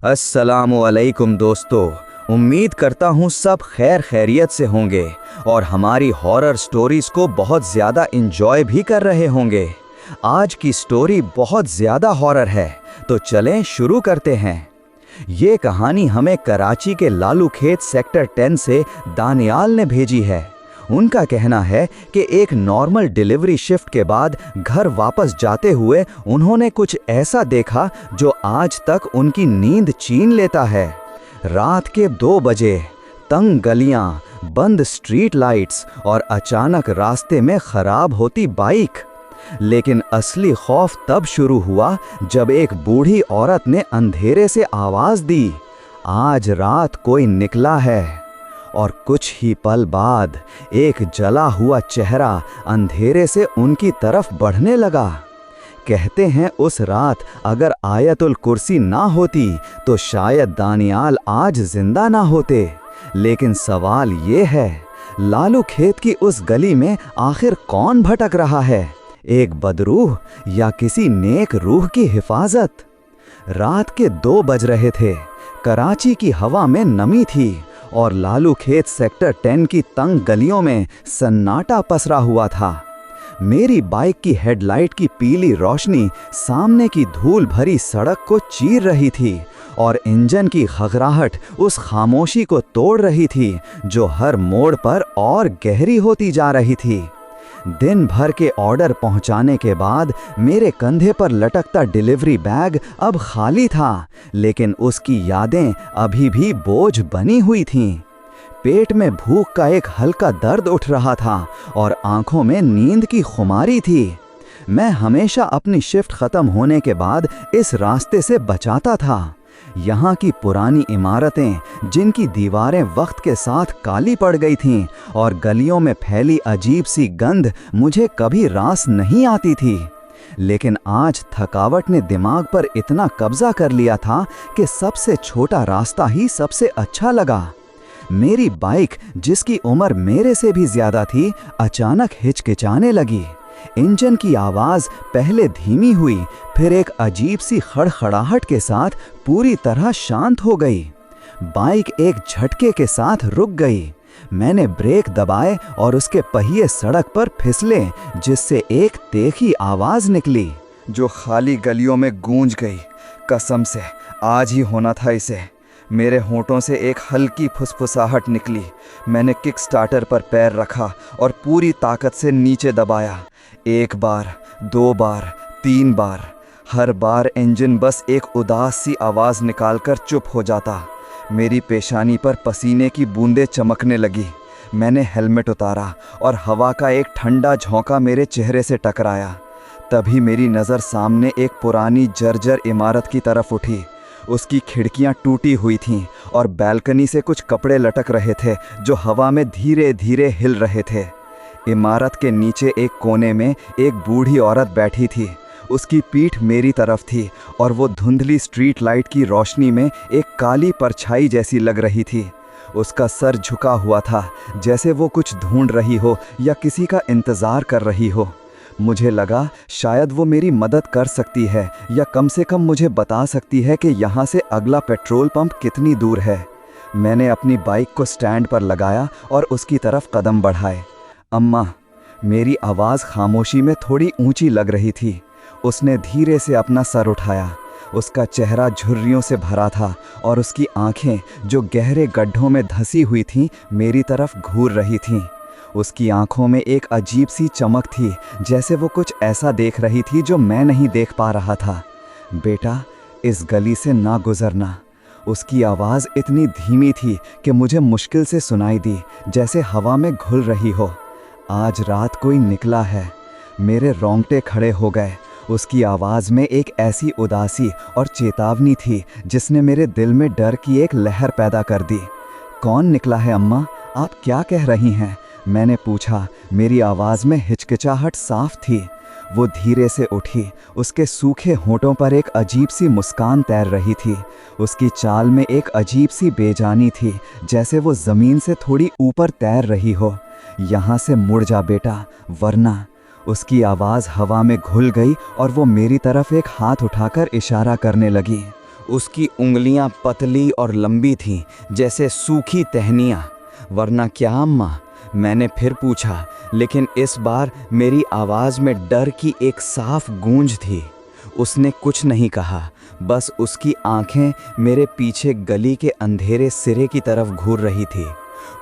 अस्सलामुअलैकुम दोस्तों, उम्मीद करता हूँ सब खैर खैरियत से होंगे और हमारी हॉरर स्टोरीज को बहुत ज़्यादा इंजॉय भी कर रहे होंगे। आज की स्टोरी बहुत ज़्यादा हॉरर है, तो चलें शुरू करते हैं। ये कहानी हमें कराची के लालू खेत सेक्टर 10 से दानियाल ने भेजी है। उनका कहना है कि एक नॉर्मल डिलीवरी शिफ्ट के बाद घर वापस जाते हुए उन्होंने कुछ ऐसा देखा जो आज तक उनकी नींद छीन लेता है। रात के 2 बजे, तंग गलियां, बंद स्ट्रीट लाइट्स और अचानक रास्ते में खराब होती बाइक। लेकिन असली खौफ तब शुरू हुआ जब एक बूढ़ी औरत ने अंधेरे से आवाज दी, आज रात कोई निकला है। और कुछ ही पल बाद एक जला हुआ चेहरा अंधेरे से उनकी तरफ बढ़ने लगा। कहते हैं उस रात अगर आयतुल कुर्सी ना होती तो शायद दानियाल आज जिंदा ना होते। लेकिन सवाल ये है, लालू खेत की उस गली में आखिर कौन भटक रहा है, एक बदरूह या किसी नेक रूह की हिफाजत? रात के 2 बज रहे थे। कराची की हवा में नमी थी और लालू खेत सेक्टर 10 की तंग गलियों में सन्नाटा पसरा हुआ था। मेरी बाइक की हेडलाइट की पीली रोशनी सामने की धूल भरी सड़क को चीर रही थी और इंजन की खगराहट उस खामोशी को तोड़ रही थी जो हर मोड़ पर और गहरी होती जा रही थी। दिन भर के ऑर्डर पहुंचाने के बाद मेरे कंधे पर लटकता डिलीवरी बैग अब खाली था, लेकिन उसकी यादें अभी भी बोझ बनी हुई थीं। पेट में भूख का एक हल्का दर्द उठ रहा था और आंखों में नींद की खुमारी थी। मैं हमेशा अपनी शिफ्ट खत्म होने के बाद इस रास्ते से बचाता था। यहाँ की पुरानी इमारतें, जिनकी दीवारें वक्त के साथ काली पड़ गई थीं, और गलियों में फैली अजीब सी गंध मुझे कभी रास नहीं आती थी। लेकिन आज थकावट ने दिमाग पर इतना कब्जा कर लिया था कि सबसे छोटा रास्ता ही सबसे अच्छा लगा। मेरी बाइक, जिसकी उम्र मेरे से भी ज्यादा थी, अचानक हिचकिचाने लगी। इंजन की आवाज पहले धीमी हुई, फिर एक अजीब सी खड़खड़ाहट के साथ पूरी तरह शांत हो गई। बाइक एक झटके के साथ रुक गई। मैंने ब्रेक दबाए और उसके पहिए सड़क पर फिसले, जिससे एक तीखी आवाज निकली जो खाली गलियों में गूंज गई। कसम से आज ही होना था इसे। मेरे होंठों से एक हल्की फुसफुसाहट निकली। मैंने किक स्टार्टर पर पैर रखा और पूरी ताकत से नीचे दबाया। 1 बार, 2 बार, 3 बार। हर बार इंजन बस एक उदास सी आवाज़ निकालकर चुप हो जाता। मेरी पेशानी पर पसीने की बूंदें चमकने लगी। मैंने हेलमेट उतारा और हवा का एक ठंडा झोंका मेरे चेहरे से टकराया। तभी मेरी नज़र सामने एक पुरानी जर्जर इमारत की तरफ उठी। उसकी खिड़कियां टूटी हुई थीं और बालकनी से कुछ कपड़े लटक रहे थे जो हवा में धीरे धीरे हिल रहे थे। इमारत के नीचे एक कोने में एक बूढ़ी औरत बैठी थी। उसकी पीठ मेरी तरफ थी और वो धुंधली स्ट्रीट लाइट की रोशनी में एक काली परछाई जैसी लग रही थी। उसका सर झुका हुआ था, जैसे वो कुछ ढूंढ रही हो या किसी का इंतज़ार कर रही हो। मुझे लगा शायद वो मेरी मदद कर सकती है या कम से कम मुझे बता सकती है कि यहाँ से अगला पेट्रोल पंप कितनी दूर है। मैंने अपनी बाइक को स्टैंड पर लगाया और उसकी तरफ कदम बढ़ाए। अम्मा, मेरी आवाज़ खामोशी में थोड़ी ऊंची लग रही थी। उसने धीरे से अपना सर उठाया। उसका चेहरा झुर्रियों से भरा था और उसकी आंखें, जो गहरे गड्ढों में धंसी हुई थीं, मेरी तरफ घूर रही थीं। उसकी आंखों में एक अजीब सी चमक थी, जैसे वो कुछ ऐसा देख रही थी जो मैं नहीं देख पा रहा था। बेटा, इस गली से ना गुजरना। उसकी आवाज़ इतनी धीमी थी कि मुझे मुश्किल से सुनाई दी, जैसे हवा में घुल रही हो। आज रात कोई निकला है। मेरे रोंगटे खड़े हो गए। उसकी आवाज़ में एक ऐसी उदासी और चेतावनी थी जिसने मेरे दिल में डर की एक लहर पैदा कर दी। कौन निकला है अम्मा? आप क्या कह रही हैं? मैंने पूछा। मेरी आवाज़ में हिचकिचाहट साफ थी। वो धीरे से उठी। उसके सूखे होंठों पर एक अजीब सी मुस्कान तैर रही थी। उसकी चाल में एक अजीब सी बेजानी थी, जैसे वो ज़मीन से थोड़ी ऊपर तैर रही हो। यहाँ से मुड़ जा बेटा, वरना। उसकी आवाज़ हवा में घुल गई और वो मेरी तरफ एक हाथ उठाकर इशारा करने लगी। उसकी उंगलियां पतली और लंबी थीं, जैसे सूखी टहनियाँ। वरना क्या अम्मा? मैंने फिर पूछा, लेकिन इस बार मेरी आवाज़ में डर की एक साफ गूंज थी। उसने कुछ नहीं कहा, बस उसकी आंखें मेरे पीछे गली के अंधेरे सिरे की तरफ घूर रही थी।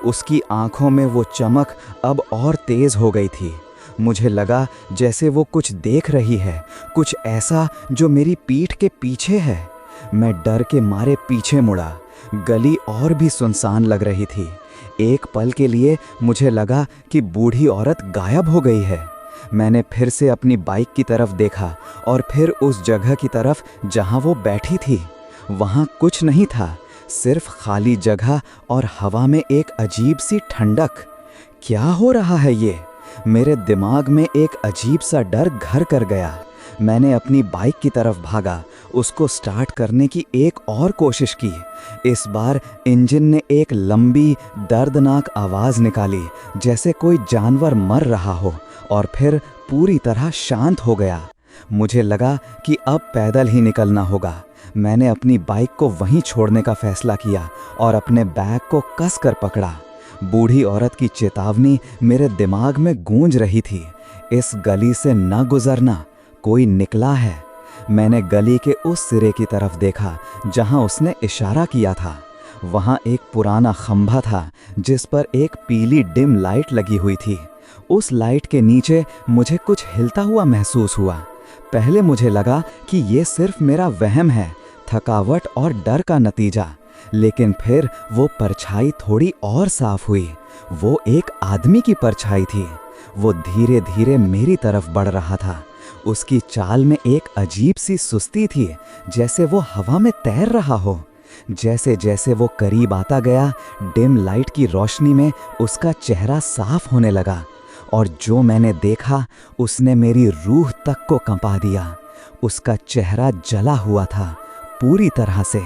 उसकी आंखों में वो चमक अब और तेज़ हो गई थी। मुझे लगा जैसे वो कुछ देख रही है, कुछ ऐसा जो मेरी पीठ के पीछे है। मैं डर के मारे पीछे मुड़ा। गली और भी सुनसान लग रही थी। एक पल के लिए मुझे लगा कि बूढ़ी औरत गायब हो गई है। मैंने फिर से अपनी बाइक की तरफ देखा और फिर उस जगह की तरफ जहां वो बैठी थी। वहां कुछ नहीं था, सिर्फ खाली जगह और हवा में एक अजीब सी ठंडक। क्या हो रहा है ये? मेरे दिमाग में एक अजीब सा डर घर कर गया। मैंने अपनी बाइक की तरफ भागा, उसको स्टार्ट करने की एक और कोशिश की। इस बार इंजन ने एक लंबी दर्दनाक आवाज़ निकाली, जैसे कोई जानवर मर रहा हो, और फिर पूरी तरह शांत हो गया। मुझे लगा कि अब पैदल ही निकलना होगा। मैंने अपनी बाइक को वहीं छोड़ने का फैसला किया और अपने बैग को कस कर पकड़ा। बूढ़ी औरत की चेतावनी मेरे दिमाग में गूंज रही थी, इस गली से न गुजरना, कोई निकला है। मैंने गली के उस सिरे की तरफ देखा जहां उसने इशारा किया था। वहां एक पुराना खंभा था जिस पर एक पीली डिम लाइट लगी हुई थी। उस लाइट के नीचे मुझे कुछ हिलता हुआ महसूस हुआ। पहले मुझे लगा कि ये सिर्फ मेरा वहम है, थकावट और डर का नतीजा। लेकिन फिर वो परछाई थोड़ी और साफ हुई। वो एक आदमी की परछाई थी। वो धीरे धीरे मेरी तरफ बढ़ रहा था। उसकी चाल में एक अजीब सी सुस्ती थी, जैसे वो हवा में तैर रहा हो। जैसे जैसे वो करीब आता गया, डिम लाइट की रोशनी में उसका चेहरा साफ होने लगा, और जो मैंने देखा उसने मेरी रूह तक को कंपा दिया। उसका चेहरा जला हुआ था पूरी तरह से।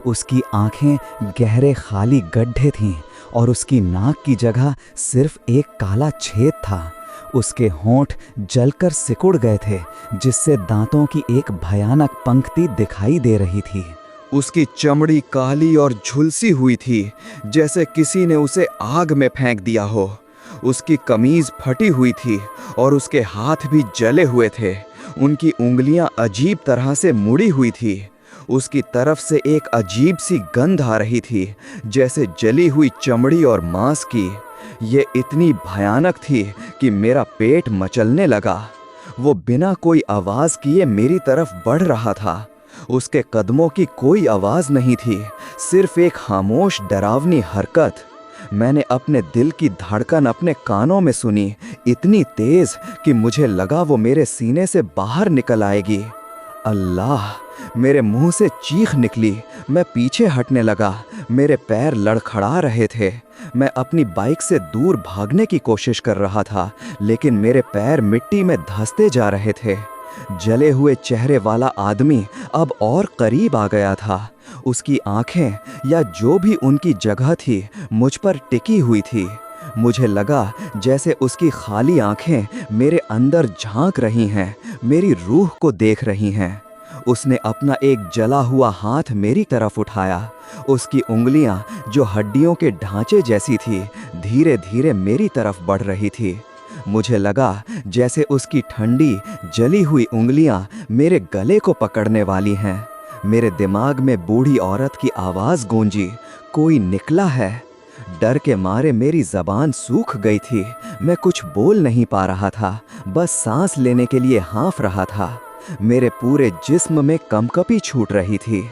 उसकी आंखें गहरे खाली गड्ढे थीं और उसकी नाक की जगह सिर्फ एक काला छेद था। उसके होंठ जलकर सिकुड़ गए थे, जिससे दांतों की एक भयानक पंक्ति दिखाई दे रही थी। उसकी चमड़ी काली और झुलसी हुई थी, जैसे किसी ने उसे आग में फेंक दिया हो। उसकी कमीज फटी हुई थी और उसके हाथ भी जले हुए थे। उनकी उंगलियां अजीब तरह से मुड़ी हुई थी। उसकी तरफ से एक अजीब सी गंध आ रही थी, जैसे जली हुई चमड़ी और मांस की। ये इतनी भयानक थी कि मेरा पेट मचलने लगा। वो बिना कोई आवाज़ किए मेरी तरफ बढ़ रहा था। उसके कदमों की कोई आवाज़ नहीं थी, सिर्फ एक खामोश डरावनी हरकत। मैंने अपने दिल की धड़कन अपने कानों में सुनी, इतनी तेज़ कि मुझे लगा वो मेरे सीने से बाहर निकल आएगी। अल्लाह! मेरे मुंह से चीख निकली। मैं पीछे हटने लगा। मेरे पैर लड़खड़ा रहे थे। मैं अपनी बाइक से दूर भागने की कोशिश कर रहा था, लेकिन मेरे पैर मिट्टी में धंसते जा रहे थे। जले हुए चेहरे वाला आदमी अब और करीब आ गया था। उसकी आंखें, या जो भी उनकी जगह थी, मुझ पर टिकी हुई थी। मुझे लगा जैसे उसकी खाली आंखें मेरे अंदर झांक रही हैं, मेरी रूह को देख रही हैं। उसने अपना एक जला हुआ हाथ मेरी तरफ उठाया। उसकी उंगलियां, जो हड्डियों के ढांचे जैसी थी, धीरे धीरे मेरी तरफ बढ़ रही थी। मुझे लगा जैसे उसकी ठंडी जली हुई उंगलियां मेरे गले को पकड़ने वाली हैं। मेरे दिमाग में बूढ़ी औरत की आवाज़ गूंजी, कोई निकला है। डर के मारे मेरी ज़बान सूख गई थी। मैं कुछ बोल नहीं पा रहा था, बस सांस लेने के लिए हाँफ रहा था। मेरे पूरे जिस्म में कंपकपी छूट रही थी।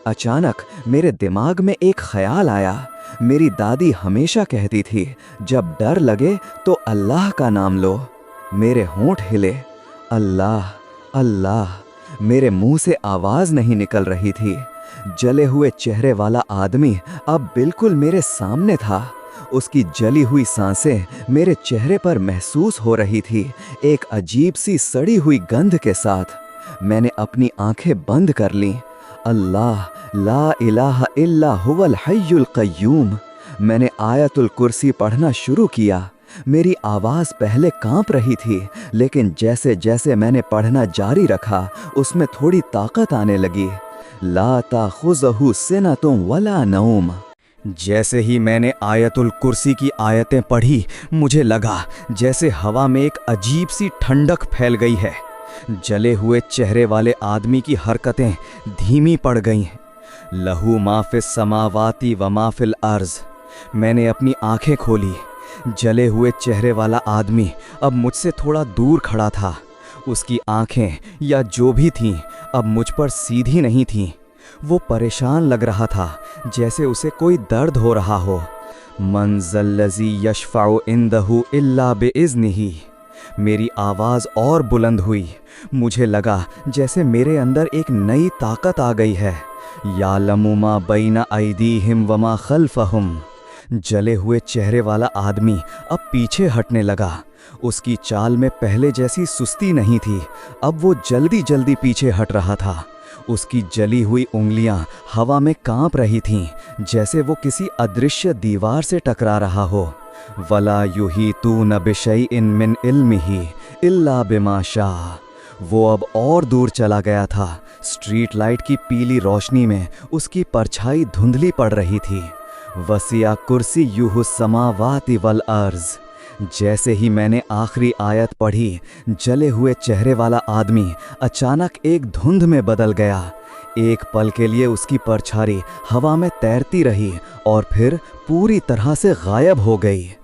अचानक मेरे दिमाग में एक ख्याल आया। मेरी दादी हमेशा कहती थी, जब डर लगे तो अल्लाह का नाम लो। मेरे होंठ हिले। अल्लाह, अल्लाह। मेरे मुंह से आवाज़ नहीं निकल रही थी। जले हुए चेहरे वाला आदमी अब बिल्कुल मेरे सामने था। उसकी जली हुई सांसें मेरे चेहरे पर महसूस हो रही थी, एक अजीब सी सड़ी हुई गंध के साथ। मैंने अपनी आंखें बंद कर लीं। अल्लाह, ला इलाहा इल्ला हुवल हय्युल क़य्यूम। मैंने आयतुल कुर्सी पढ़ना शुरू किया। मेरी आवाज़ पहले कांप रही थी, लेकिन जैसे जैसे मैंने पढ़ना जारी रखा, उसमें थोड़ी ताकत आने लगी। ला ताखुज़हु सिनतुम वला नौम। जैसे ही मैंने आयतुल कुर्सी की आयतें पढ़ी, मुझे लगा जैसे हवा में एक अजीब सी ठंडक फैल गई है। जले हुए चेहरे वाले आदमी की हरकतें धीमी पड़ गईं। लहू माफिस समावाती व माफिल अर्ज। मैंने अपनी आंखें खोली। जले हुए चेहरे वाला आदमी अब मुझसे थोड़ा दूर खड़ा था। उसकी आंखें या जो भी थीं अब मुझ पर सीधी नहीं थीं। वो परेशान लग रहा था, जैसे उसे कोई दर्द हो रहा हो। मंज़ल्लज़ी यशफ़अउ इंदहु इल्ला बिइज़्निही। मेरी आवाज़ और बुलंद हुई। मुझे लगा जैसे मेरे अंदर एक नई ताकत आ गई है। यालमु मा बैना अयदीहिम व मा खल्फ़हुम। जले हुए चेहरे वाला आदमी अब पीछे हटने लगा। उसकी चाल में पहले जैसी सुस्ती नहीं थी, अब वो जल्दी जल्दी पीछे हट रहा था। उसकी जली हुई उंगलियां हवा में कांप रही थीं, जैसे वो किसी अदृश्य दीवार से टकरा रहा हो। वला युहीतून बिशैइन मिन इल्मिही इल्ला बिमा शाअ। वो अब और दूर चला गया था। स्ट्रीट लाइट की पीली रोशनी में उसकी परछाई धुंधली पड़ रही थी। वसिया कुर्सियुहु समावाति वल अर्ज़। जैसे ही मैंने आखिरी आयत पढ़ी, जले हुए चेहरे वाला आदमी अचानक एक धुंध में बदल गया। एक पल के लिए उसकी परछाई हवा में तैरती रही और फिर पूरी तरह से गायब हो गई।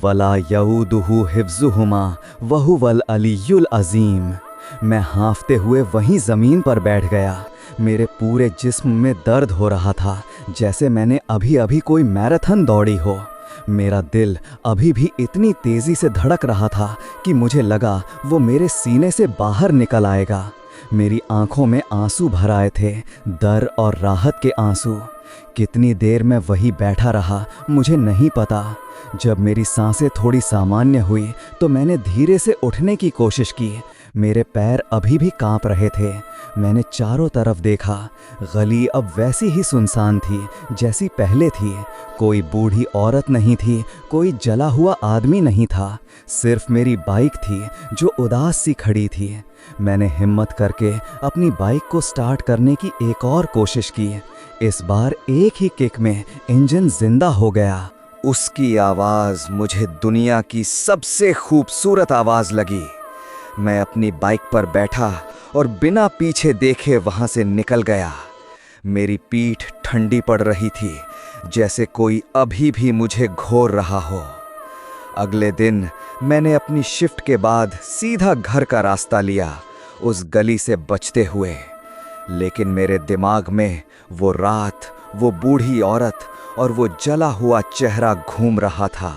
वला यऊदुहु हिफ्ज़ुहुमा वहुवल अलियुल अज़ीम। मैं हाँफते हुए वहीं ज़मीन पर बैठ गया। मेरे पूरे जिस्म में दर्द हो रहा था, जैसे मैंने अभी अभी कोई मैराथन दौड़ी हो। मेरा दिल अभी भी इतनी तेज़ी से धड़क रहा था कि मुझे लगा वो मेरे सीने से बाहर निकल आएगा। मेरी आंखों में आंसू भर आए थे, दर्द और राहत के आंसू। कितनी देर मैं वहीं बैठा रहा मुझे नहीं पता। जब मेरी सांसें थोड़ी सामान्य हुई तो मैंने धीरे से उठने की कोशिश की। मेरे पैर अभी भी कांप रहे थे। मैंने चारों तरफ देखा। गली अब वैसी ही सुनसान थी जैसी पहले थी। कोई बूढ़ी औरत नहीं थी, कोई जला हुआ आदमी नहीं था। सिर्फ मेरी बाइक थी जो उदास सी खड़ी थी। मैंने हिम्मत करके अपनी बाइक को स्टार्ट करने की एक और कोशिश की। इस बार एक ही किक में इंजन जिंदा हो गया। उसकी आवाज़ मुझे दुनिया की सबसे खूबसूरत आवाज़ लगी। मैं अपनी बाइक पर बैठा और बिना पीछे देखे वहां से निकल गया। मेरी पीठ ठंडी पड़ रही थी, जैसे कोई अभी भी मुझे घोर रहा हो। अगले दिन मैंने अपनी शिफ्ट के बाद सीधा घर का रास्ता लिया, उस गली से बचते हुए। लेकिन मेरे दिमाग में वो रात, वो बूढ़ी औरत और वो जला हुआ चेहरा घूम रहा था।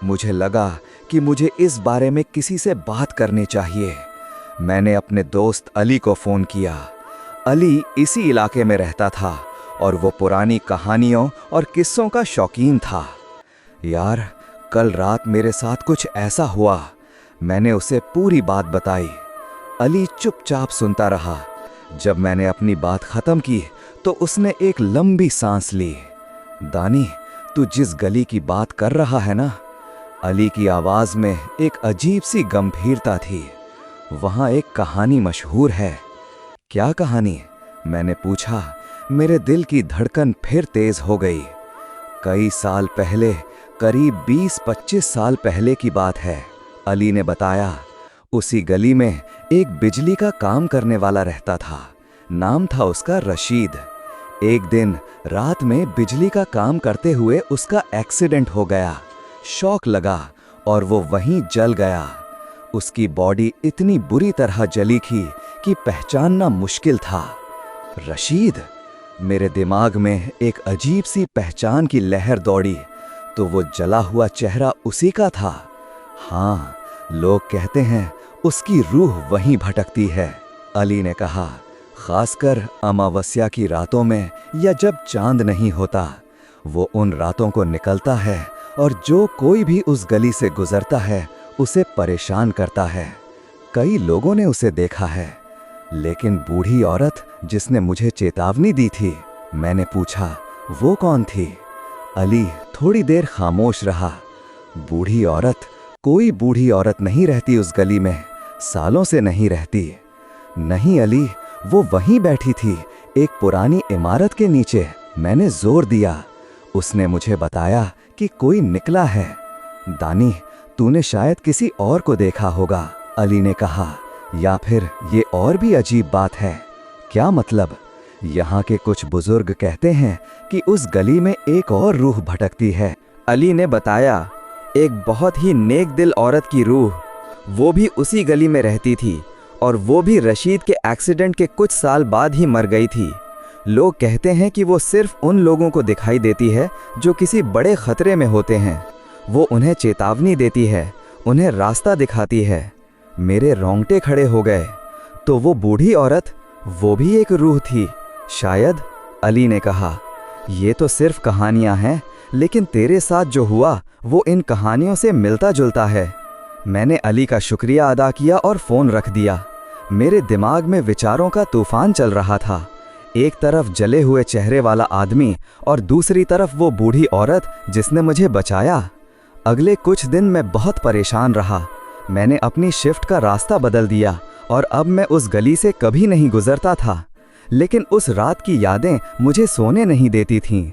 मुझे लगा कि मुझे इस बारे में किसी से बात करनी चाहिए। मैंने अपने दोस्त अली को फ़ोन किया। अली इसी इलाके में रहता था और वो पुरानी कहानियों और किस्सों का शौकीन था। यार, कल रात मेरे साथ कुछ ऐसा हुआ। मैंने उसे पूरी बात बताई। अली चुपचाप सुनता रहा। जब मैंने अपनी बात ख़त्म की तो उसने एक लंबी सांस ली। दानी, तू जिस गली की बात कर रहा है ना, अली की आवाज़ में एक अजीब सी गंभीरता थी। वहाँ एक कहानी मशहूर है। क्या कहानी? मैंने पूछा। मेरे दिल की धड़कन फिर तेज़ हो गई। कई साल पहले, करीब 20-25 साल पहले की बात है, अली ने बताया। उसी गली में एक बिजली का काम करने वाला रहता था। नाम था उसका रशीद। एक दिन रात में बिजली का काम करते हुए उसका एक्सीडेंट हो गया। शॉक लगा और वो वहीं जल गया। उसकी बॉडी इतनी बुरी तरह जली थी कि पहचानना मुश्किल था। रशीद? मेरे दिमाग में एक अजीब सी पहचान की लहर दौड़ी। तो वो जला हुआ चेहरा उसी का था। हाँ, लोग कहते हैं उसकी रूह वहीं भटकती है, अली ने कहा। खासकर अमावस्या की रातों में या जब चांद नहीं होता, वो उन रातों को निकलता है और जो कोई भी उस गली से गुजरता है उसे परेशान करता है। कई लोगों ने उसे देखा है, लेकिन बूढ़ी औरत जिसने मुझे चेतावनी दी थी, मैंने पूछा वो कौन थी? अली थोड़ी देर खामोश रहा। बूढ़ी औरत? कोई बूढ़ी औरत नहीं रहती उस गली में, सालों से नहीं रहती। नहीं अली, वो वहीं बैठी थी, एक पुरानी इमारत के नीचे। मैंने जोर दिया। उसने मुझे बताया कि कोई निकला है। दानी, तूने शायद किसी और को देखा होगा, अली ने कहा। या फिर ये और भी अजीब बात है। क्या मतलब? यहाँ के कुछ बुजुर्ग कहते हैं कि उस गली में एक और रूह भटकती है। अली ने बताया, एक बहुत ही नेक दिल औरत की रूह। वो भी उसी गली में रहती थी और वो भी रशीद के एक्सीडेंट के कुछ साल बाद ही मर गई थी। लोग कहते हैं कि वो सिर्फ उन लोगों को दिखाई देती है जो किसी बड़े खतरे में होते हैं। वो उन्हें चेतावनी देती है, उन्हें रास्ता दिखाती है। मेरे रोंगटे खड़े हो गए। तो वो बूढ़ी औरत, वो भी एक रूह थी शायद, अली ने कहा। ये तो सिर्फ कहानियां हैं, लेकिन तेरे साथ जो हुआ वो इन कहानियों से मिलता जुलता है। मैंने अली का शुक्रिया अदा किया और फ़ोन रख दिया। मेरे दिमाग में विचारों का तूफान चल रहा था। एक तरफ जले हुए चेहरे वाला आदमी और दूसरी तरफ वो बूढ़ी औरत जिसने मुझे बचाया। अगले कुछ दिन मैं बहुत परेशान रहा। मैंने अपनी शिफ्ट का रास्ता बदल दिया और अब मैं उस गली से कभी नहीं गुजरता था। लेकिन उस रात की यादें मुझे सोने नहीं देती थीं।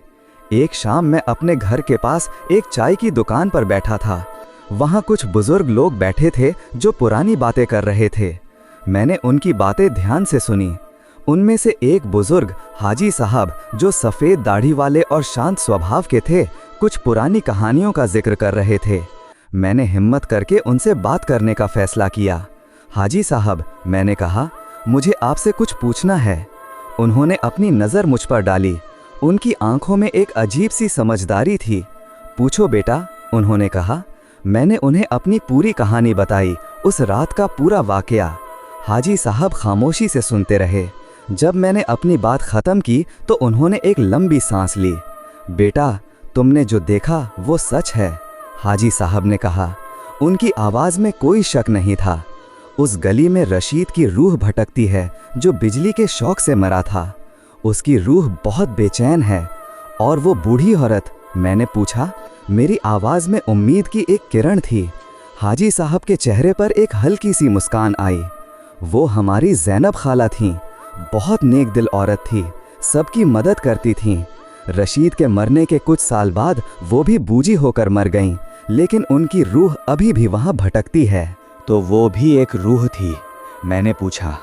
एक शाम मैं अपने घर के पास एक चाय की दुकान पर बैठा था। वहाँ कुछ बुजुर्ग लोग बैठे थे जो पुरानी बातें कर रहे थे। मैंने उनकी बातें ध्यान से सुनी। उनमें से एक बुजुर्ग हाजी साहब, जो सफ़ेद दाढ़ी वाले और शांत स्वभाव के थे, कुछ पुरानी कहानियों का जिक्र कर रहे थे। मैंने हिम्मत करके उनसे बात करने का फैसला किया। हाजी साहब, मैंने कहा, मुझे आपसे कुछ पूछना है। उन्होंने अपनी नज़र मुझ पर डाली। उनकी आंखों में एक अजीब सी समझदारी थी। पूछो बेटा, उन्होंने कहा। मैंने उन्हें अपनी पूरी कहानी बताई, उस रात का पूरा वाकया। हाजी साहब खामोशी से सुनते रहे। जब मैंने अपनी बात ख़त्म की तो उन्होंने एक लंबी सांस ली। बेटा, तुमने जो देखा वो सच है, हाजी साहब ने कहा। उनकी आवाज़ में कोई शक नहीं था। उस गली में रशीद की रूह भटकती है जो बिजली के शौक से मरा था। उसकी रूह बहुत बेचैन है। और वो बूढ़ी औरत, मैंने पूछा। मेरी आवाज़ में उम्मीद की एक किरण थी। हाजी साहब के चेहरे पर एक हल्की सी मुस्कान आई। वो हमारी ज़ैनब खाला थीं। बहुत नेक दिल औरत थी, सबकी मदद करती थीं। रशीद के मरने के कुछ साल बाद वो भी बूझी होकर मर गईं, लेकिन उनकी रूह अभी भी वहाँ भटकती है। तो वो भी एक रूह थी? मैंने पूछा।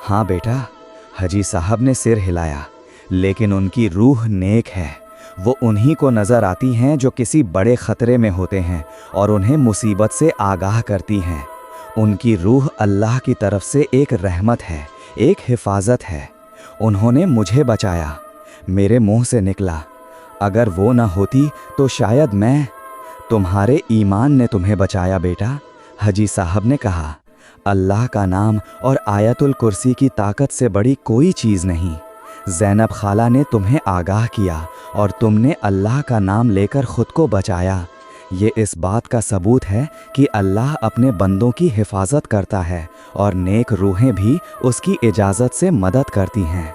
हाँ बेटा, हाजी साहब ने सिर हिलाया। लेकिन उनकी रूह नेक है। वो उन्हीं को नज़र आती हैं जो किसी बड़े ख़तरे में होते हैं और उन्हें मुसीबत से आगाह करती हैं। उनकी रूह अल्लाह की तरफ से एक रहमत है, एक हिफाजत है। उन्होंने मुझे बचाया। मेरे मुंह से निकला, अगर वो ना होती तो शायद मैं। तुम्हारे ईमान ने तुम्हें बचाया बेटा, हाजी साहब ने कहा। अल्लाह का नाम और आयतुल कुर्सी की ताकत से बड़ी कोई चीज़ नहीं। ज़ैनब खाला ने तुम्हें आगाह किया और तुमने अल्लाह का नाम लेकर ख़ुद को बचाया। ये इस बात का सबूत है कि अल्लाह अपने बंदों की हिफाजत करता है और नेक रूहें भी उसकी इजाज़त से मदद करती हैं।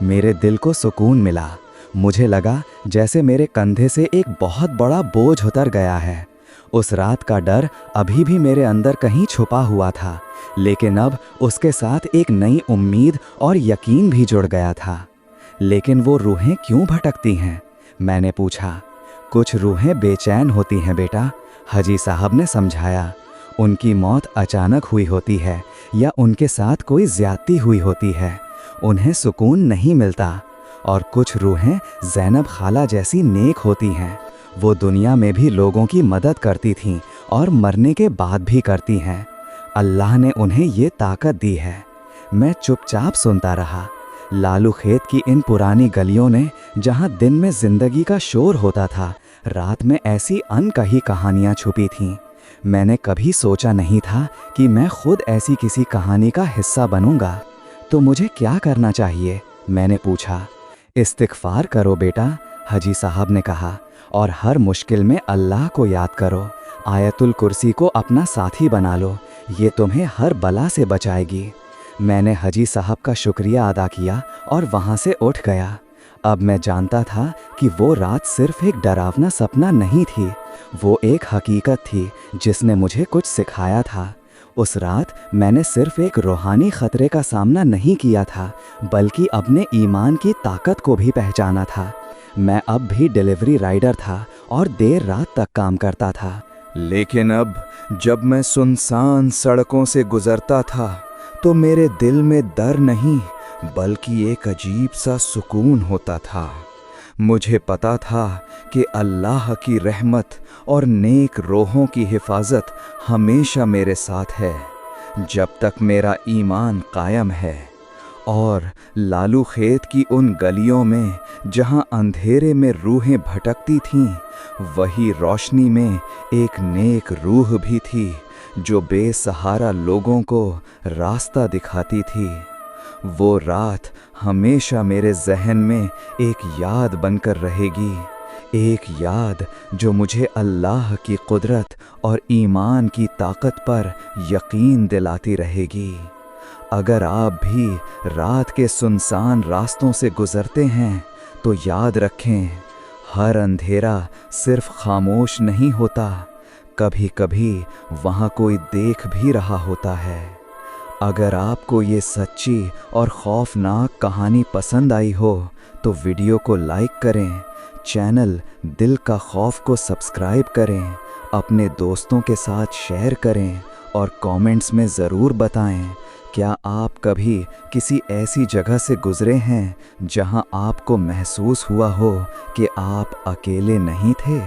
मेरे दिल को सुकून मिला। मुझे लगा जैसे मेरे कंधे से एक बहुत बड़ा बोझ उतर गया है। उस रात का डर अभी भी मेरे अंदर कहीं छुपा हुआ था, लेकिन अब उसके साथ एक नई उम्मीद और यकीन भी जुड़ गया था। लेकिन वो रूहें क्यों भटकती हैं? मैंने पूछा। कुछ रूहें बेचैन होती हैं बेटा, हाजी साहब ने समझाया। उनकी मौत अचानक हुई होती है या उनके साथ कोई ज़्यादती हुई होती है। उन्हें सुकून नहीं मिलता। और कुछ रूहें ज़ैनब खाला जैसी नेक होती हैं। वो दुनिया में भी लोगों की मदद करती थीं और मरने के बाद भी करती हैं। अल्लाह ने उन्हें ये ताकत दी है। मैं चुपचाप सुनता रहा। लालू खेत की इन पुरानी गलियों ने, जहाँ दिन में ज़िंदगी का शोर होता था, रात में ऐसी अनकही कहानियाँ छुपी थीं। मैंने कभी सोचा नहीं था कि मैं खुद ऐसी किसी कहानी का हिस्सा बनूंगा। तो मुझे क्या करना चाहिए? मैंने पूछा। इस्तिग़फ़ार करो बेटा, हाजी साहब ने कहा, और हर मुश्किल में अल्लाह को याद करो। आयतुल कुर्सी को अपना साथी बना लो, ये तुम्हें हर बला से बचाएगी। मैंने हाजी साहब का शुक्रिया अदा किया और वहाँ से उठ गया। अब मैं जानता था कि वो रात सिर्फ एक डरावना सपना नहीं थी, वो एक हकीकत थी जिसने मुझे कुछ सिखाया था। उस रात मैंने सिर्फ एक रूहानी खतरे का सामना नहीं किया था, बल्कि अपने ईमान की ताकत को भी पहचाना था। मैं अब भी डिलीवरी राइडर था और देर रात तक काम करता था। लेकिन अब जब मैं सुनसान सड़कों से गुजरता था तो मेरे दिल में डर नहीं बल्कि एक अजीब सा सुकून होता था। मुझे पता था कि अल्लाह की रहमत और नेक रूहों की हिफाजत हमेशा मेरे साथ है जब तक मेरा ईमान कायम है। और लालू खेत की उन गलियों में जहां अंधेरे में रूहें भटकती थीं, वही रोशनी में एक नेक रूह भी थी जो बेसहारा लोगों को रास्ता दिखाती थी। वो रात हमेशा मेरे जहन में एक याद बनकर रहेगी, एक याद जो मुझे अल्लाह की कुदरत और ईमान की ताकत पर यकीन दिलाती रहेगी। अगर आप भी रात के सुनसान रास्तों से गुजरते हैं तो याद रखें, हर अंधेरा सिर्फ खामोश नहीं होता, कभी कभी वहाँ कोई देख भी रहा होता है। अगर आपको ये सच्ची और खौफनाक कहानी पसंद आई हो तो वीडियो को लाइक करें, चैनल दिल का खौफ को सब्सक्राइब करें, अपने दोस्तों के साथ शेयर करें और कमेंट्स में ज़रूर बताएं क्या आप कभी किसी ऐसी जगह से गुज़रे हैं जहां आपको महसूस हुआ हो कि आप अकेले नहीं थे।